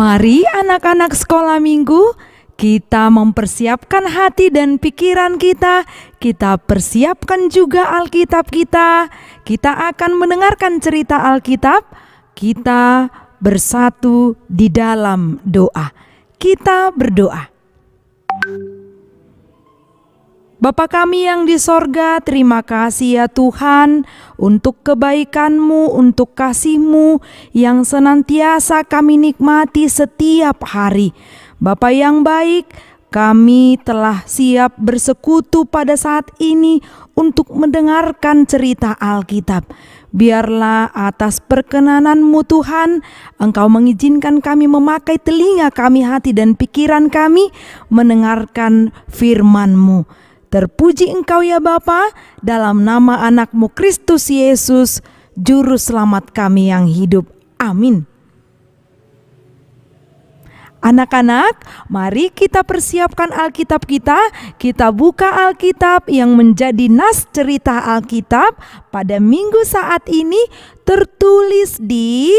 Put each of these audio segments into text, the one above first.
Mari anak-anak sekolah minggu, kita mempersiapkan hati dan pikiran kita. Kita persiapkan juga Alkitab kita. Kita akan mendengarkan cerita Alkitab. Kita bersatu di dalam doa. Kita berdoa. Bapa kami yang di sorga, terima kasih ya Tuhan untuk kebaikan-Mu, untuk kasih-Mu yang senantiasa kami nikmati setiap hari. Bapa yang baik, kami telah siap bersekutu pada saat ini untuk mendengarkan cerita Alkitab. Biarlah atas perkenanan-Mu Tuhan, Engkau mengizinkan kami memakai telinga kami, hati dan pikiran kami mendengarkan firman-Mu. Terpuji Engkau ya Bapa, dalam nama anak-Mu Kristus Yesus, Juru Selamat kami yang hidup. Amin. Anak-anak, mari kita persiapkan Alkitab kita. Kita buka Alkitab yang menjadi nas cerita Alkitab pada minggu saat ini tertulis di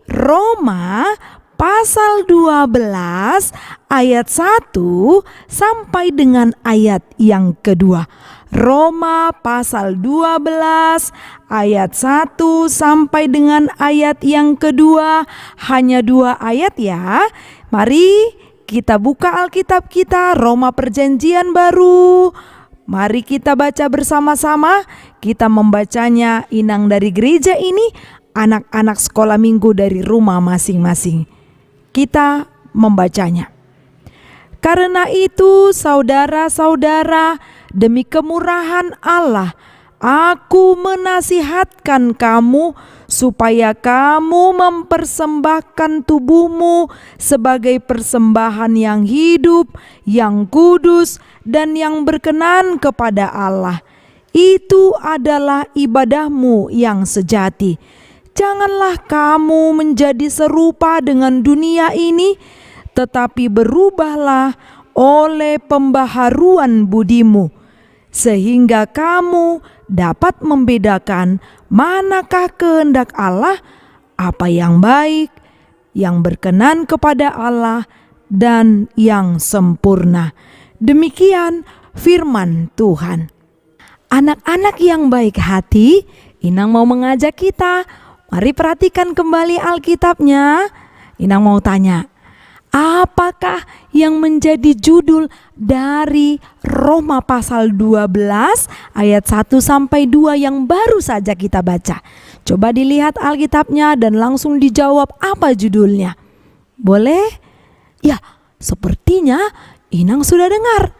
Roma pasal 12 ayat 1 sampai dengan ayat yang kedua. Roma pasal 12 ayat 1 sampai dengan ayat yang kedua. Hanya 2 ayat ya. Mari kita buka Alkitab kita, Roma Perjanjian Baru. Mari kita baca bersama-sama. Kita membacanya inang dari gereja ini, anak-anak sekolah minggu dari rumah masing-masing. Kita membacanya. Karena itu saudara-saudara, demi kemurahan Allah, aku menasihatkan kamu supaya kamu mempersembahkan tubuhmu sebagai persembahan yang hidup, yang kudus, dan yang berkenan kepada Allah. Itu adalah ibadahmu yang sejati. Janganlah kamu menjadi serupa dengan dunia ini, tetapi berubahlah oleh pembaharuan budimu, sehingga kamu dapat membedakan manakah kehendak Allah, apa yang baik, yang berkenan kepada Allah, dan yang sempurna. Demikian firman Tuhan. Anak-anak yang baik hati, Inang mau mengajak kita. Mari perhatikan kembali Alkitabnya. Inang mau tanya, apakah yang menjadi judul dari Roma pasal 12 ayat 1 sampai 2 yang baru saja kita baca? Coba dilihat Alkitabnya dan langsung dijawab apa judulnya. Boleh? Ya, sepertinya Inang sudah dengar.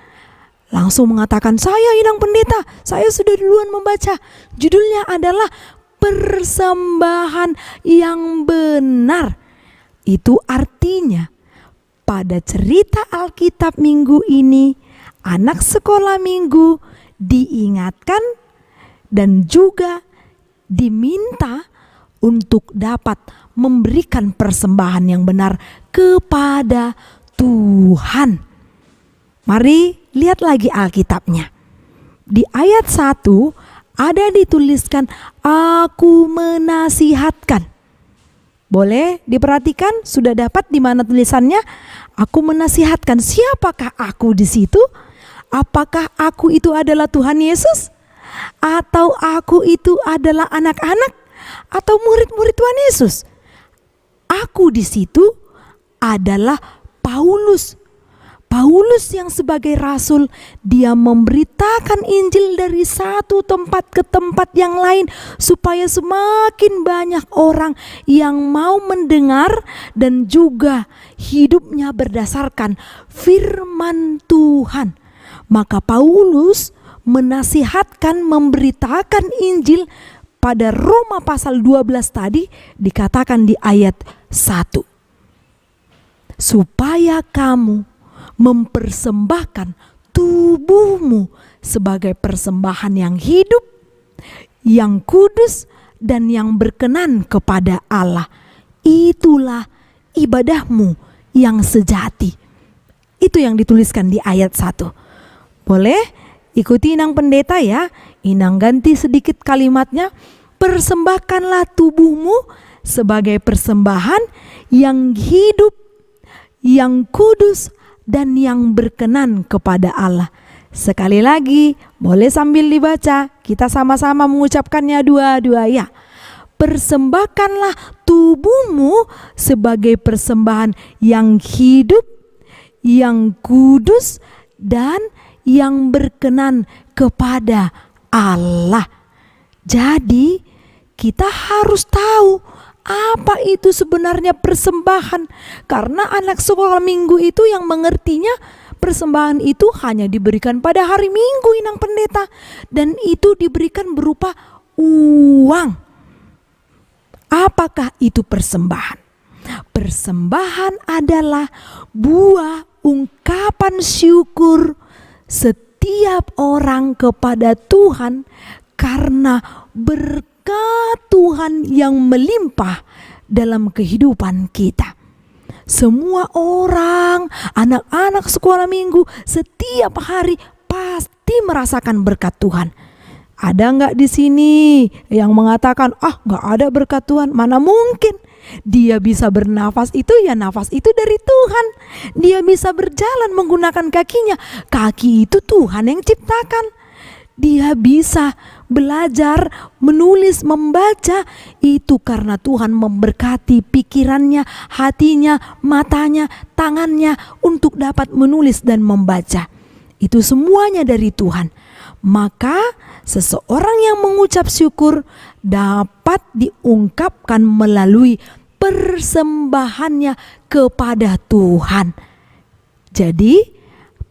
Langsung mengatakan, saya Inang Pendeta, saya sudah duluan membaca. Judulnya adalah persembahan yang benar. Itu artinya pada cerita Alkitab minggu ini, anak sekolah minggu diingatkan dan juga diminta untuk dapat memberikan persembahan yang benar kepada Tuhan. Mari lihat lagi Alkitabnya. Di ayat 1 ada dituliskan, aku menasihatkan. Boleh diperhatikan, sudah dapat di mana tulisannya? Aku menasihatkan. Siapakah aku di situ? Apakah aku itu adalah Tuhan Yesus? Atau aku itu adalah anak-anak? Atau murid-murid Tuhan Yesus? Aku di situ adalah Paulus. Paulus yang sebagai rasul, dia memberitakan Injil dari satu tempat ke tempat yang lain supaya semakin banyak orang yang mau mendengar dan juga hidupnya berdasarkan firman Tuhan. Maka Paulus menasihatkan memberitakan Injil pada Roma pasal 12 tadi dikatakan di ayat 1. Supaya kamu mempersembahkan tubuhmu sebagai persembahan yang hidup, yang kudus, dan yang berkenan kepada Allah. Itulah ibadahmu yang sejati. Itu yang dituliskan di ayat 1. Boleh ikuti Inang Pendeta ya. Inang ganti sedikit kalimatnya. Persembahkanlah tubuhmu sebagai persembahan yang hidup, yang kudus, dan yang berkenan kepada Allah. Sekali lagi, boleh sambil dibaca, kita sama-sama mengucapkannya dua-dua ya. Persembahkanlah tubuhmu sebagai persembahan yang hidup, yang kudus, dan yang berkenan kepada Allah. Jadi, kita harus tahu apa itu sebenarnya persembahan. Karena anak sekolah minggu itu yang mengertinya persembahan itu hanya diberikan pada hari Minggu, Inang Pendeta. Dan itu diberikan berupa uang. Apakah itu persembahan? Persembahan adalah buah ungkapan syukur setiap orang kepada Tuhan karena berkat Tuhan yang melimpah dalam kehidupan kita. Semua orang, anak-anak sekolah minggu setiap hari pasti merasakan berkat Tuhan. Ada nggak di sini yang mengatakan, nggak ada berkat Tuhan? Mana mungkin? Dia bisa bernafas itu ya nafas itu dari Tuhan. Dia bisa berjalan menggunakan kakinya. Kaki itu Tuhan yang ciptakan. Dia bisa belajar, menulis, membaca. Itu karena Tuhan memberkati pikirannya, hatinya, matanya, tangannya untuk dapat menulis dan membaca. Itu semuanya dari Tuhan. Maka seseorang yang mengucap syukur dapat diungkapkan melalui persembahannya kepada Tuhan. Jadi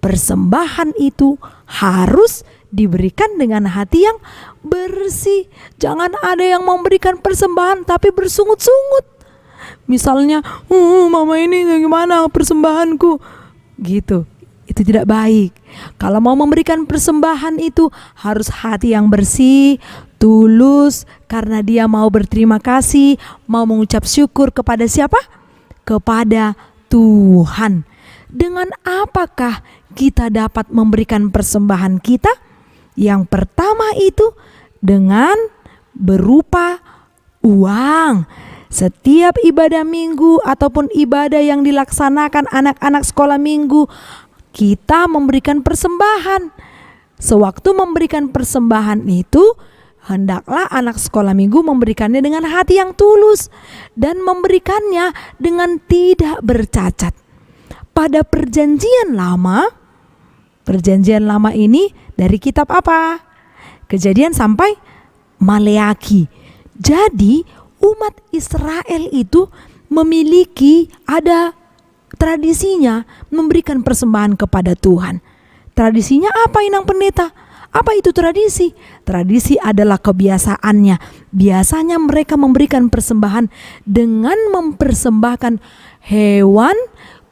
persembahan itu harus diberikan dengan hati yang bersih. Jangan ada yang memberikan persembahan tapi bersungut-sungut. Misalnya, mama ini gimana persembahanku? Gitu. Itu tidak baik. Kalau mau memberikan persembahan itu harus hati yang bersih, tulus, karena dia mau berterima kasih, mau mengucap syukur kepada siapa? Kepada Tuhan. Dengan apakah kita dapat memberikan persembahan kita? Yang pertama itu dengan berupa uang. Setiap ibadah minggu ataupun ibadah yang dilaksanakan anak-anak sekolah minggu, kita memberikan persembahan. Sewaktu memberikan persembahan itu, hendaklah anak sekolah minggu memberikannya dengan hati yang tulus dan memberikannya dengan tidak bercacat. Pada perjanjian lama ini dari kitab apa? Kejadian sampai Maleaki. Jadi umat Israel itu memiliki ada tradisinya memberikan persembahan kepada Tuhan. Tradisinya apa, Inang Pendeta? Apa itu tradisi? Tradisi adalah kebiasaannya. Biasanya mereka memberikan persembahan dengan mempersembahkan hewan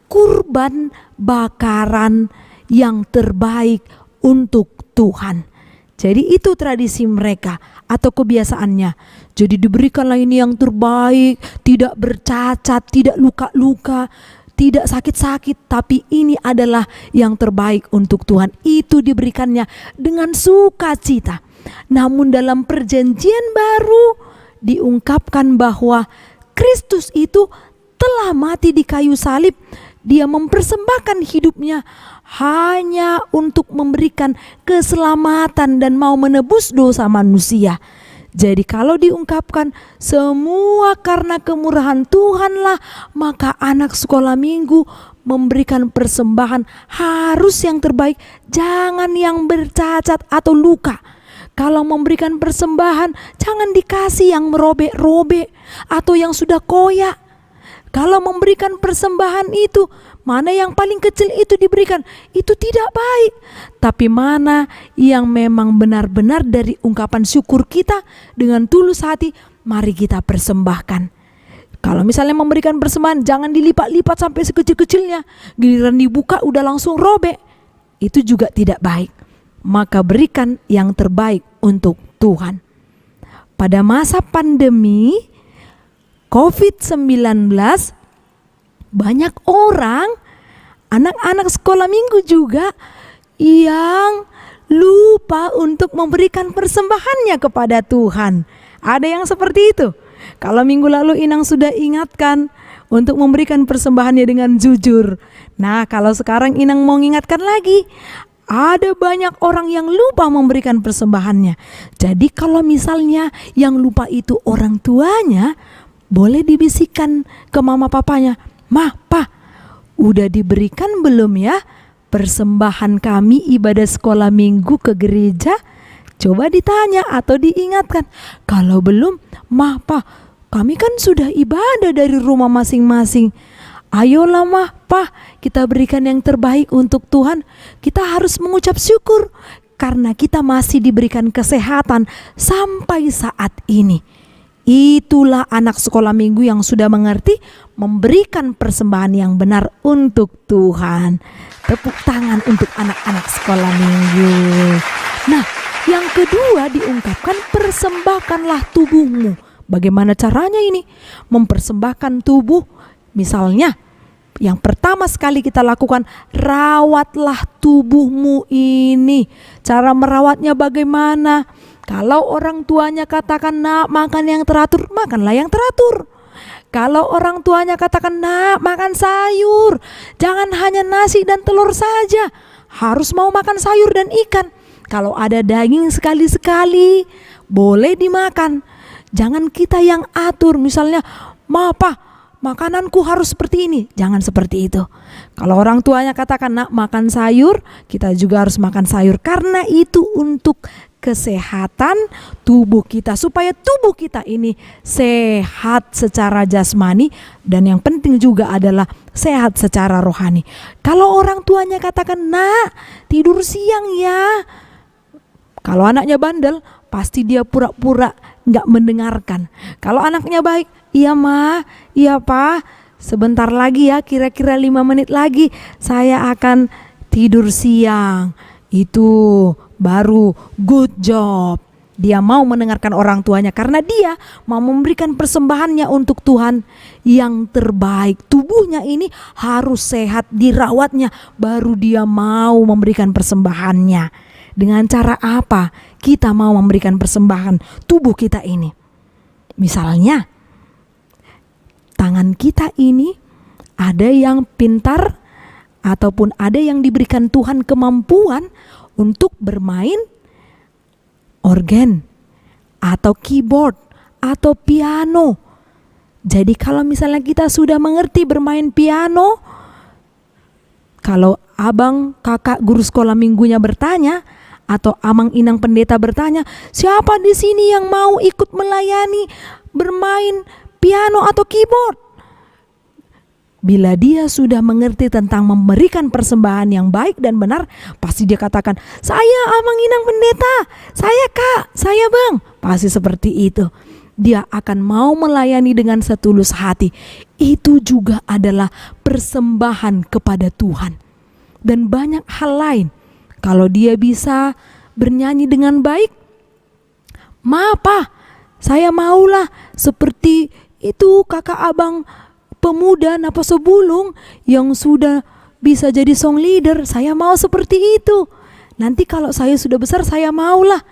kurban bakaran yang terbaik untuk Tuhan. Jadi itu tradisi mereka atau kebiasaannya. Jadi diberikanlah ini yang terbaik, tidak bercacat, tidak luka-luka, tidak sakit-sakit, tapi ini adalah yang terbaik untuk Tuhan. Itu diberikannya dengan sukacita. Namun dalam perjanjian baru diungkapkan bahwa Kristus itu telah mati di kayu salib. Dia mempersembahkan hidupnya hanya untuk memberikan keselamatan dan mau menebus dosa manusia. Jadi kalau diungkapkan semua karena kemurahan Tuhanlah, maka anak sekolah minggu memberikan persembahan harus yang terbaik, jangan yang bercacat atau luka. Kalau memberikan persembahan jangan dikasih yang merobek-robek atau yang sudah koyak. Kalau memberikan persembahan itu, mana yang paling kecil itu diberikan, itu tidak baik. Tapi mana yang memang benar-benar dari ungkapan syukur kita dengan tulus hati, mari kita persembahkan. Kalau misalnya memberikan persembahan, jangan dilipat-lipat sampai sekecil-kecilnya. Giliran dibuka udah langsung robek. Itu juga tidak baik. Maka berikan yang terbaik untuk Tuhan. Pada masa pandemi COVID-19, banyak orang, anak-anak sekolah minggu juga yang lupa untuk memberikan persembahannya kepada Tuhan. Ada yang seperti itu. Kalau minggu lalu Inang sudah ingatkan untuk memberikan persembahannya dengan jujur. Nah, kalau sekarang Inang mau ingatkan lagi, ada banyak orang yang lupa memberikan persembahannya. Jadi kalau misalnya yang lupa itu orang tuanya, boleh dibisikkan ke mama papanya, "Mah, Pa, udah diberikan belum ya persembahan kami ibadah sekolah minggu ke gereja?" Coba ditanya atau diingatkan. Kalau belum, "Mah, Pa, kami kan sudah ibadah dari rumah masing-masing. Ayolah Mah, Pa, kita berikan yang terbaik untuk Tuhan. Kita harus mengucap syukur karena kita masih diberikan kesehatan sampai saat ini." Itulah anak sekolah minggu yang sudah mengerti memberikan persembahan yang benar untuk Tuhan. Tepuk tangan untuk anak-anak sekolah minggu. Nah, yang kedua diungkapkan, persembahkanlah tubuhmu. Bagaimana caranya ini? Mempersembahkan tubuh, misalnya yang pertama sekali kita lakukan, rawatlah tubuhmu ini. Cara merawatnya bagaimana? Kalau orang tuanya katakan, "Nak, makan yang teratur," makanlah yang teratur. Kalau orang tuanya katakan, "Nak, makan sayur," jangan hanya nasi dan telur saja, harus mau makan sayur dan ikan. Kalau ada daging sekali-sekali boleh dimakan. Jangan kita yang atur, misalnya, "Ma, Pa, makananku harus seperti ini." Jangan seperti itu. Kalau orang tuanya katakan, "Nak, makan sayur," kita juga harus makan sayur. Karena itu untuk kesehatan tubuh kita, supaya tubuh kita ini sehat secara jasmani, dan yang penting juga adalah sehat secara rohani. Kalau orang tuanya katakan, "Nak, tidur siang ya." Kalau anaknya bandel, pasti dia pura-pura gak mendengarkan. Kalau anaknya baik, "Iya Ma, iya Pa, sebentar lagi ya, kira-kira 5 menit lagi saya akan tidur siang." Itu baru good job. Dia mau mendengarkan orang tuanya karena dia mau memberikan persembahannya untuk Tuhan yang terbaik. Tubuhnya ini harus sehat, dirawatnya, baru dia mau memberikan persembahannya. Dengan cara apa kita mau memberikan persembahan tubuh kita ini? Misalnya, tangan kita ini ada yang pintar ataupun ada yang diberikan Tuhan kemampuan untuk bermain organ atau keyboard atau piano. Jadi kalau misalnya kita sudah mengerti bermain piano, kalau abang kakak guru sekolah minggunya bertanya atau amang inang pendeta bertanya, "Siapa di sini yang mau ikut melayani bermain piano atau keyboard?" Bila dia sudah mengerti tentang memberikan persembahan yang baik dan benar, pasti dia katakan, saya Amang Inang Pendeta, saya Kak, saya Bang. Pasti seperti itu. Dia akan mau melayani dengan setulus hati. Itu juga adalah persembahan kepada Tuhan. Dan banyak hal lain. Kalau dia bisa bernyanyi dengan baik, maaf Pak, saya maulah seperti itu kakak abang pemuda Napa Sebulung yang sudah bisa jadi song leader. Saya mau seperti itu. Nanti kalau saya sudah besar saya maulah.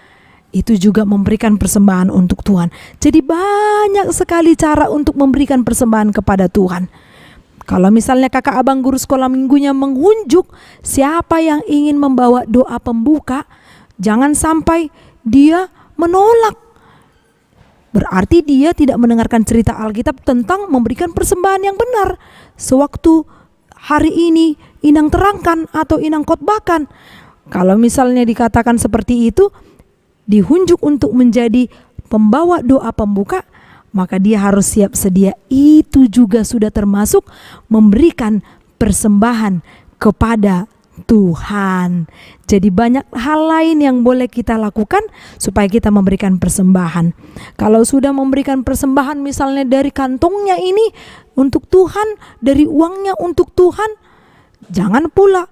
Itu juga memberikan persembahan untuk Tuhan. Jadi banyak sekali cara untuk memberikan persembahan kepada Tuhan. Kalau misalnya kakak abang guru sekolah minggunya mengunjuk siapa yang ingin membawa doa pembuka, jangan sampai dia menolak. Berarti dia tidak mendengarkan cerita Alkitab tentang memberikan persembahan yang benar. Sewaktu hari ini Inang terangkan atau Inang khotbahkan. Kalau misalnya dikatakan seperti itu, dihunjuk untuk menjadi pembawa doa pembuka, maka dia harus siap sedia. Itu juga sudah termasuk memberikan persembahan kepada Tuhan. Jadi banyak hal lain yang boleh kita lakukan supaya kita memberikan persembahan. Kalau sudah memberikan persembahan misalnya dari kantongnya ini untuk Tuhan, dari uangnya untuk Tuhan, jangan pula,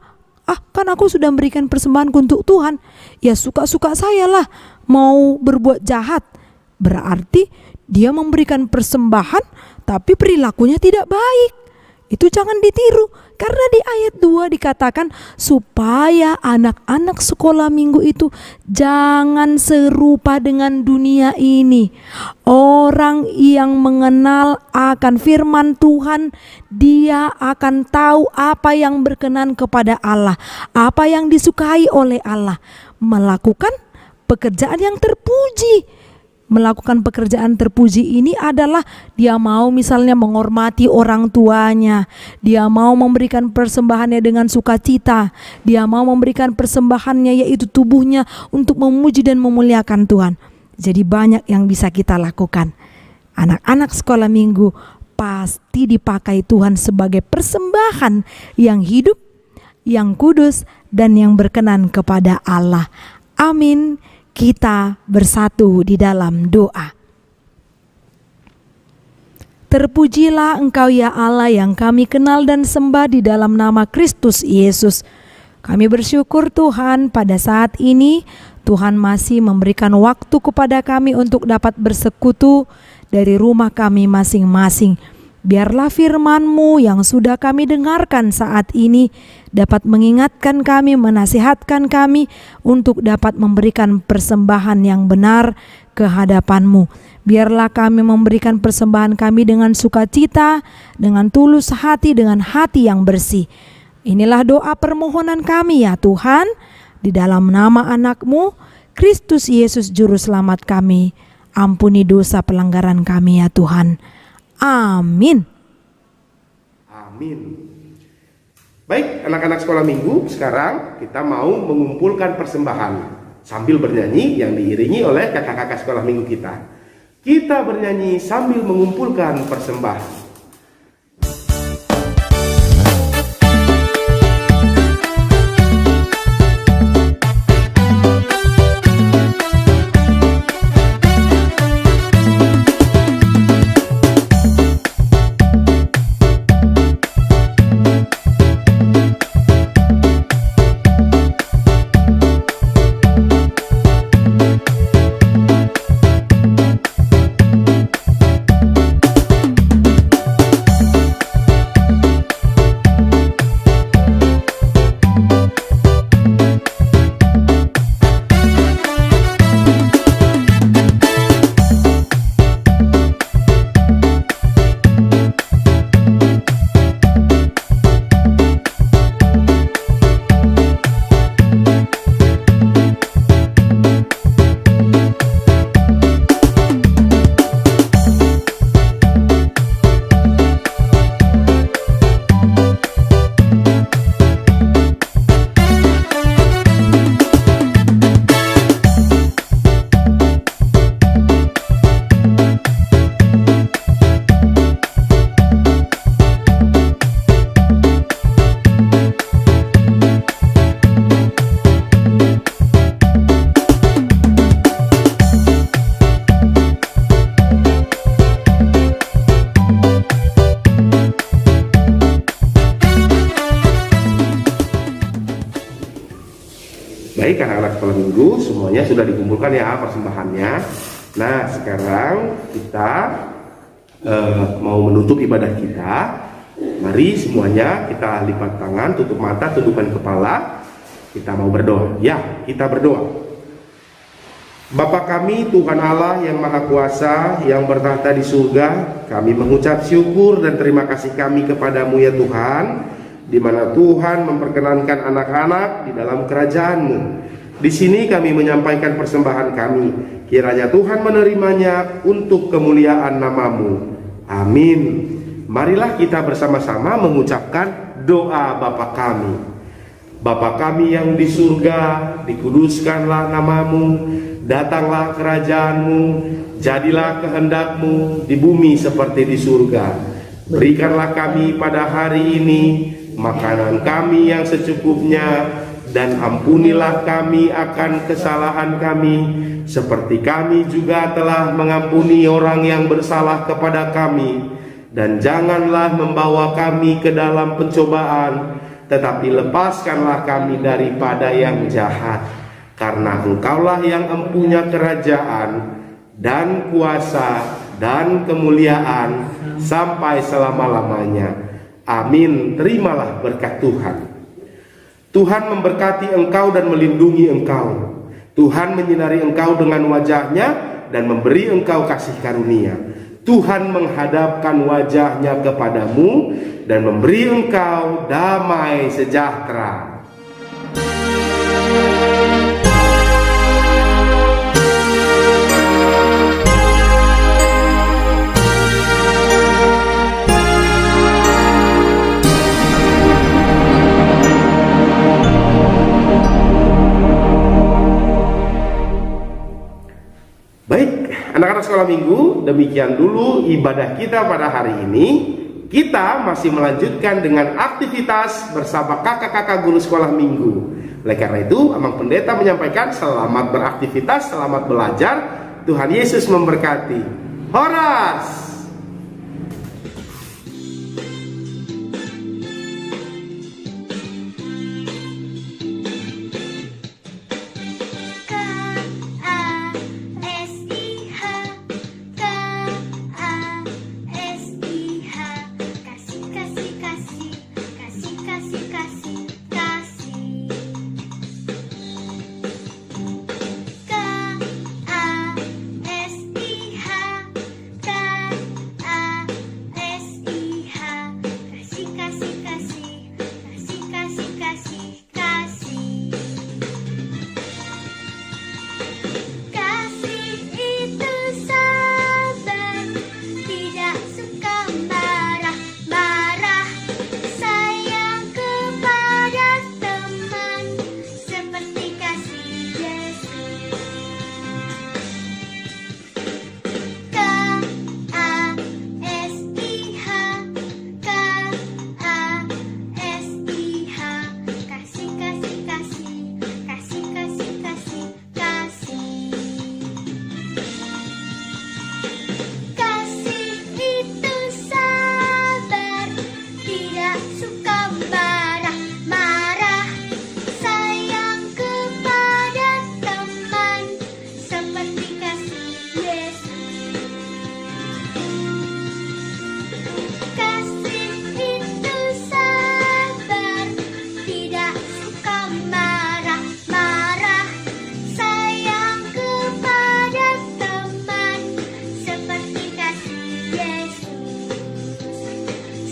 kan aku sudah memberikan persembahan untuk Tuhan, ya suka-suka saya lah mau berbuat jahat. Berarti dia memberikan persembahan tapi perilakunya tidak baik. Itu jangan ditiru. Karena di ayat 2 dikatakan supaya anak-anak sekolah minggu itu jangan serupa dengan dunia ini. Orang yang mengenal akan firman Tuhan, dia akan tahu apa yang berkenan kepada Allah, apa yang disukai oleh Allah, melakukan pekerjaan yang terpuji. Melakukan pekerjaan terpuji ini adalah dia mau misalnya menghormati orang tuanya, dia mau memberikan persembahannya dengan sukacita, dia mau memberikan persembahannya yaitu tubuhnya untuk memuji dan memuliakan Tuhan. Jadi banyak yang bisa kita lakukan. Anak-anak sekolah minggu pasti dipakai Tuhan sebagai persembahan yang hidup, yang kudus, dan yang berkenan kepada Allah. Amin. Kita bersatu di dalam doa. Terpujilah Engkau ya Allah yang kami kenal dan sembah di dalam nama Kristus Yesus. Kami bersyukur Tuhan pada saat ini Tuhan masih memberikan waktu kepada kami untuk dapat bersekutu dari rumah kami masing-masing. Biarlah firman-Mu yang sudah kami dengarkan saat ini dapat mengingatkan kami, menasihatkan kami untuk dapat memberikan persembahan yang benar ke hadapan-Mu. Biarlah kami memberikan persembahan kami dengan sukacita, dengan tulus hati, dengan hati yang bersih. Inilah doa permohonan kami ya Tuhan, di dalam nama anak-Mu, Kristus Yesus Juru Selamat kami. Ampuni dosa pelanggaran kami ya Tuhan. Amin. Amin. Baik, anak-anak sekolah minggu, sekarang kita mau mengumpulkan persembahan sambil bernyanyi yang diiringi oleh kakak-kakak sekolah minggu kita. Kita bernyanyi sambil mengumpulkan persembahan. Baik, anak-anak sekolah minggu, semuanya sudah dikumpulkan ya persembahannya. Nah, sekarang kita mau menutup ibadah kita. Mari semuanya kita lipat tangan, tutup mata, tundukkan kepala. Kita mau berdoa. Ya, kita berdoa. Bapa kami, Tuhan Allah yang Maha Kuasa, yang bertahta di surga, kami mengucap syukur dan terima kasih kami kepadamu ya Tuhan, di mana Tuhan memperkenankan anak-anak di dalam kerajaan-Mu. Di sini kami menyampaikan persembahan kami, kiranya Tuhan menerimanya untuk kemuliaan nama-Mu. Amin. Marilah kita bersama-sama mengucapkan doa Bapa kami. Bapa kami yang di surga, dikuduskanlah nama-Mu, datanglah kerajaan-Mu, jadilah kehendak-Mu di bumi seperti di surga. Berikanlah kami pada hari ini makanan kami yang secukupnya, dan ampunilah kami akan kesalahan kami, seperti kami juga telah mengampuni orang yang bersalah kepada kami. Dan janganlah membawa kami ke dalam pencobaan, tetapi lepaskanlah kami daripada yang jahat. Karena Engkaulah yang empunya kerajaan dan kuasa dan kemuliaan sampai selama-lamanya. Amin. Terimalah berkat Tuhan. Tuhan memberkati engkau dan melindungi engkau. Tuhan menyinari engkau dengan wajah-Nya dan memberi engkau kasih karunia. Tuhan menghadapkan wajah-Nya kepadamu dan memberi engkau damai sejahtera. Baik, anak-anak sekolah minggu, demikian dulu ibadah kita pada hari ini. Kita masih melanjutkan dengan aktivitas bersama kakak-kakak guru sekolah minggu. Oleh karena itu, Amang Pendeta menyampaikan selamat beraktivitas, selamat belajar. Tuhan Yesus memberkati. Horas!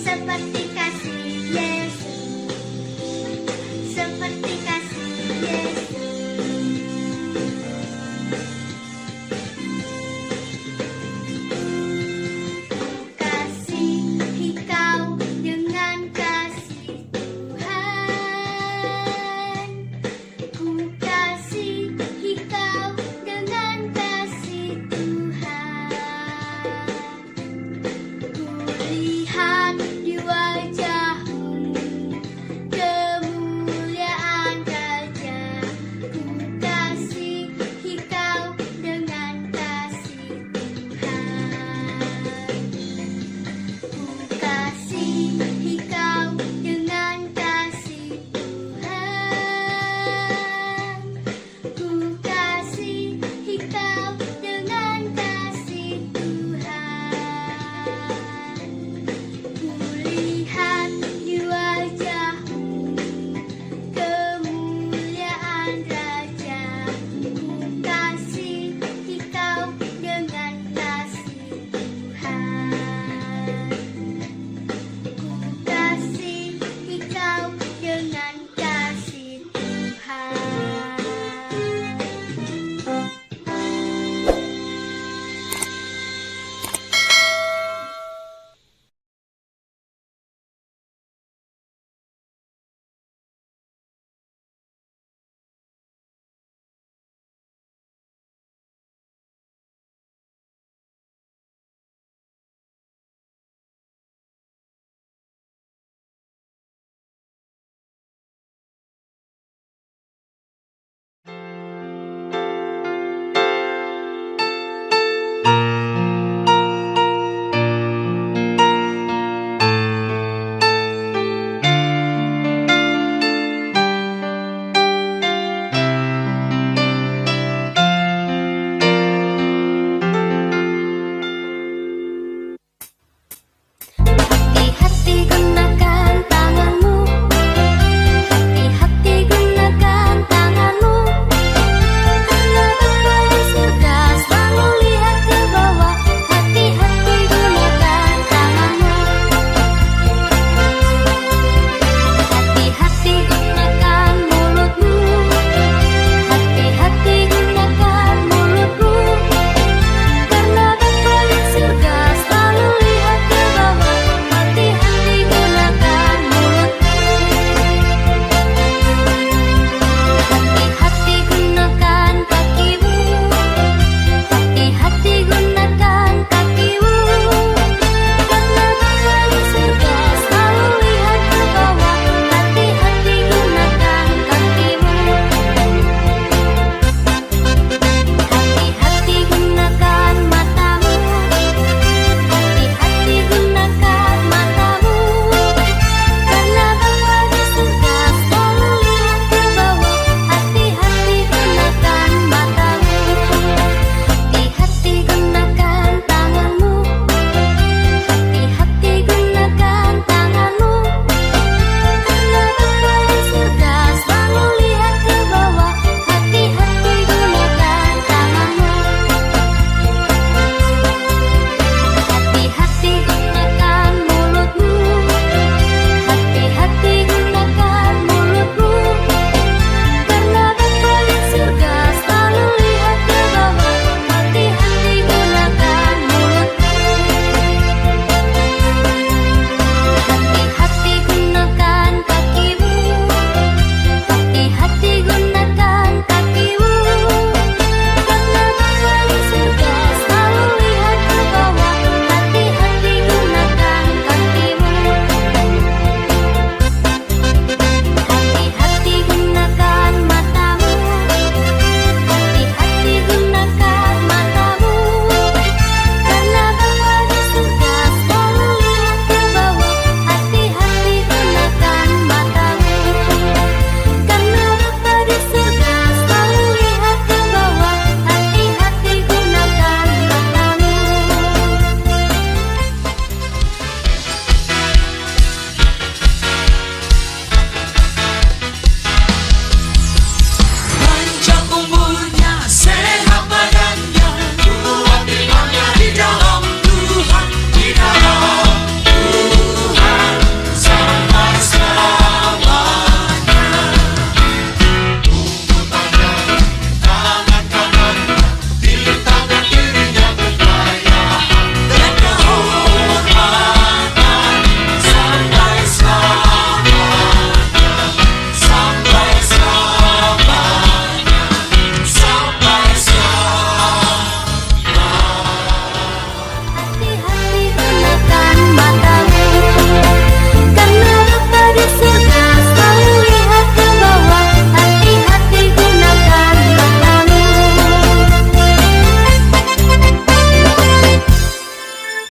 Seperti kasih Yesus.